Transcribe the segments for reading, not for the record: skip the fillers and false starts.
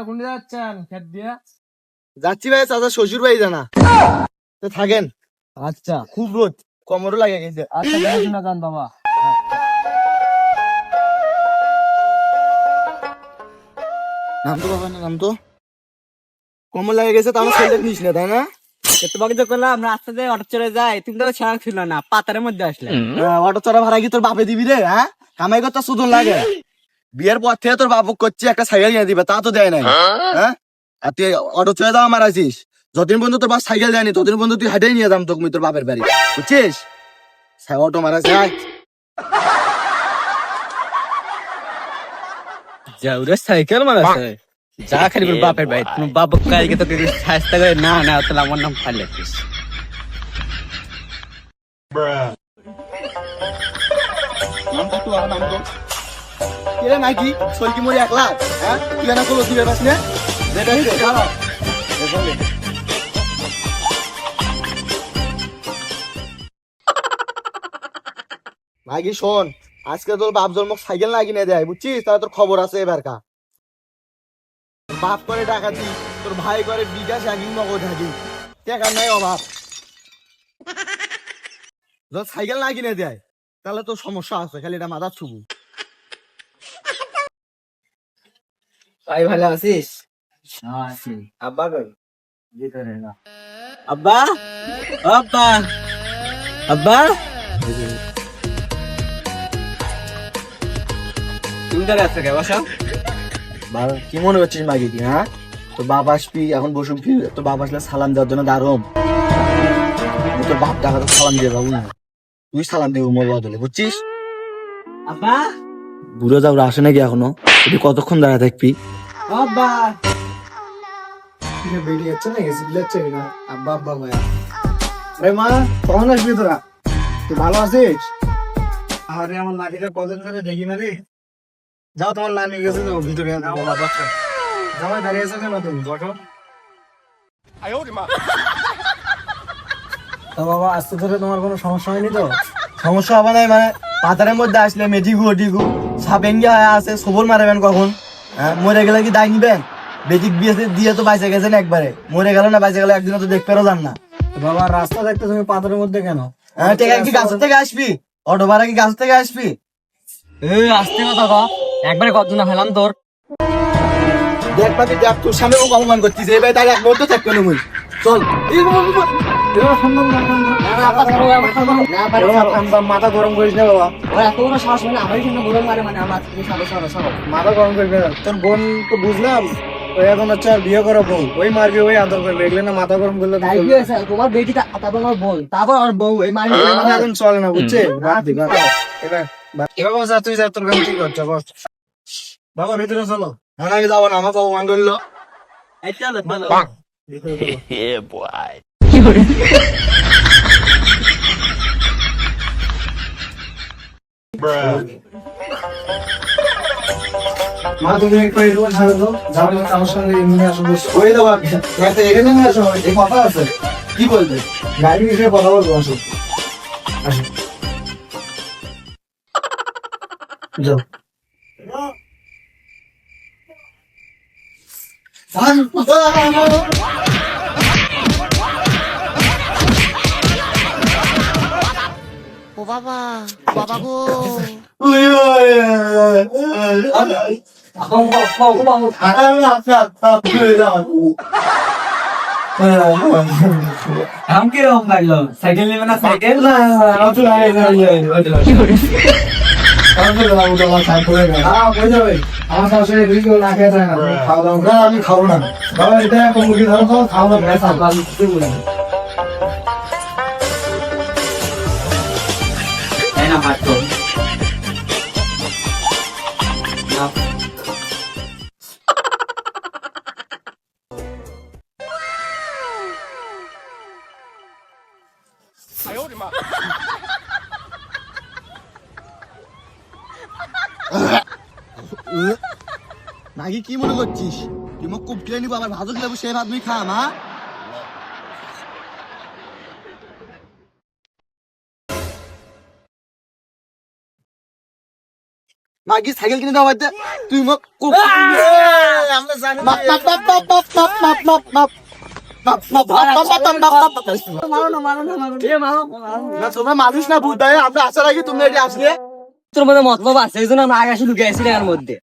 কোনটা যাচ্ছেন খেত দিয়া? যাচ্ছি ভাই, চাচা শ্বশুর বাড়ি জানা তো থাকেন। আচ্ছা খুব রোদ, কোমরও লাগে গেছে। আচ্ছা দেখে না যান বাবা। নাম তো বাবা, নাম তো কোমর লাগে গেছে, তো আমার ছেলে নিস না, তাই না? তোমাকে তো করলাম রাস্তাতে অটো চলে যায়, তুমি তো ছাড়া ছিল না, পাতারের মধ্যে আসলে। অটো চড়া ভাড়া কি তোর বাপে দিবি রে? হ্যাঁ, কামাই করতে সুদন লাগে। বিয়ের পর থেকে তোর বাবু করছে একটা সাইকেল কিনে দিবে, তা তো দেয় নাই। হ্যাঁ, আর তুই অটো চড়ে দাও আমার আছিস। যতদিন পর্যন্ত তোর বাপ সাইকেল দেয়নি ততদিন পর্যন্ত তুই হাইটাই নিয়ে যাম তোকে তোর বাপের বাড়ি, বুঝছিস? অটো মারা যায় যাওরে সাইকেল মারাছে যা খালি বল বাপের ভাই, তুমি বাপ কালকে তো কিছু শাস্তা করে না না, তাহলে আমার নাম ফাইলে দিস। নাম তো বাবা, নাম তো কে নাকি সলকি মরি 1 লাখ। হ্যাঁ, তুই না করলো দিবে পাস না যেটা ভাই শোন, আজকে তোর বাপ জন্ম সাইকেল না কিনে দেয়, বুঝছিস? তাহলে তোর খবর আছে এবার কা। বাপ করে ডাকাতি, তোর ভাই করে বিকাশ হ্যাকিং, নগদ হ্যাকিং, টাকার নাই অভাব। যদি সাইকেল না কিনে দেয় তাহলে তোর সমস্যা আছে, খালি এটা মাথার ছুবু। ভাই ভালো আছিস? হ্যাঁ আছি। আব্বা কই? ভিতরে না। আব্বা, আব্বা, আব্বা, তুমি দাঁড়িয়ে আছো কে? বসো। কি মনে করছিস মাগি কি? হ্যাঁ, তোর বাপ আসবি এখন, বসুন কি? তোর বাপ আসলে সালাম দেওয়ার জন্য দাঁড়ম। তোর বাপ টাকা তো সালাম দিয়ে বাবু না, তুই সালাম দিবি মোর বদলে, বুঝছিস? আব্বা, বুড়ো যাও আসে নাকি এখনো? তুই কতক্ষণ দাঁড়া থাকবি? আব্বা, বেরিয়ে যাচ্ছে না, গেছি যাচ্ছে না। আব্বা, আব্বা ভাই। আরে মা, কখন আসবি তোরা? তুই ভালো আছিস? আরে আমার নাতিটা কদিন ধরে দেখি না রে। যাও, তোমার নানি গেছে, যাও ভিতরে যাও। বসো। জামাই দাঁড়িয়ে আছে কেন? তুমি বসো। তো বাবা আজকে ধরে তোমার কোনো সমস্যা হয়নি তো? সমস্যা হবে না মানে, পাতারের মধ্যে আসলে মেডিগু ওডিগু সাপেঙ্গি আছে, সবল মারবেন কখন? হ্যাঁ, মরে গেলে কি দায় নিবেন? বেটিক বিয়ে দিয়ে তো বাইসে গেছেন একবারে, মরে গেল না, বাইসে গেলে একদিনও তো দেখতে পারো যান না। বাবা রাস্তা দেখতে তুমি পাথরের মধ্যে কেন? হ্যাঁ, টাকা কি গাছ থেকে আসবি? অটো ভাড়া কি গাছ থেকে আসবি? এই আসতে কথা কও, একবারে কত না ফেলাম তোর। দেখ পাবি, দেখ তোর সামনে ও অপমান করছিস, এই ভাই তাহলে এক মুহূর্ত থাকবে না মুই। চল। মাথা গরম করিস না বাবা, এত বড় সাহস মানে আমার জন্য গরম মারে, মানে আমার সাহস। মাথা গরম করবি না। তোর বোন তো বুঝলাম, ওই এখন হচ্ছে আর বিয়ে করা বউ, ওই মারবি ওই আদর করবে, এগুলো না মাথা গরম করলে তাই কি হয়েছে? তোমার বেটি তারপর আমার বোন, তারপর আর বউ, এই মারি এখন চলে না, বুঝছে? এবার বস, তুই যা, তোর কাম ঠিক হচ্ছে, বস। বাবা ভিতরে চলো। হ্যাঁ, আমি যাবো না, আমার বাবু মান করলো। এই চলো চলো। মা, তুমি একটু এরকম ছাড়ো তো, যাও না, আমার সঙ্গে এমনি আসো, বস। ওই দাও, একটা এখানে নিয়ে আসো, এই কথা আছে। কি বলবে? গাড়ি বিষয়ে কথা বলবো, আসো আসো, যাও। ও বাবা, বাবা গো। আম কি রকম লাগলো? সাইকেল নেবে না? সাইকেল আমি খাবো না বাবা, এটা মুরগি ধরো, খাওয়া দাওয়া এই না হাত তো নাকি কি মনে করছিস? তুই মোক কুপ কিনে নিবো, আবার ভাজক লেবু সেই ভাত তুই খা মা। মাগি সাইকেল কিনে দাও বাড়িতে তুই মোক আমরা জানি মাপ মাপ মাপ মাপ মাপ মাপ মাপ মাপ মাপ মাপ মারো না মারো না মারো না তোমরা মানুষ না ভূত ভাই আমরা আসার আগে তুমি এটি আসলে তোর মধ্যে মতলব আছে এই জন্য আমরা আগে আসে লুকিয়ে আছি এর মধ্যে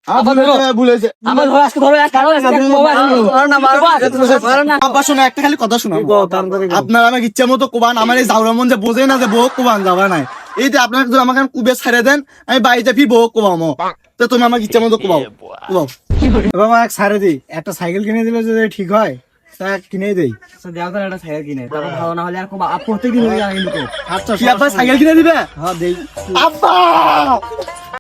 ভুলেছে আমার ধরে আজকে ধরো এক কারণ আছে মারো না মারো না আব্বা শোনো একটা খালি কথা শোনো আপনার আমাকে ইচ্ছা মতো কোবান আমার এই যাওয়ার মন যে বোঝে না যে বউ কোবান যাবা নাই এই যে আপনার যদি আমাকে কুবে ছাড়ে দেন আমি বাড়িতে ফির বউ কোবামো তো তুমি আমাকে ইচ্ছা মতো কোবাও কোবাও বাবা এক সারে দিই একটা সাইকেল কিনে দিলে যদি ঠিক হয় তা কিনে দেই দেওয়া করে একটা সাইকেল কিনে তারপর ভালো না হলে আর প্রত্যেকদিন হয়ে যাবে কিন্তু আচ্ছা কি আব্বা সাইকেল কিনে দিবে হ্যাঁ দেই আব্বা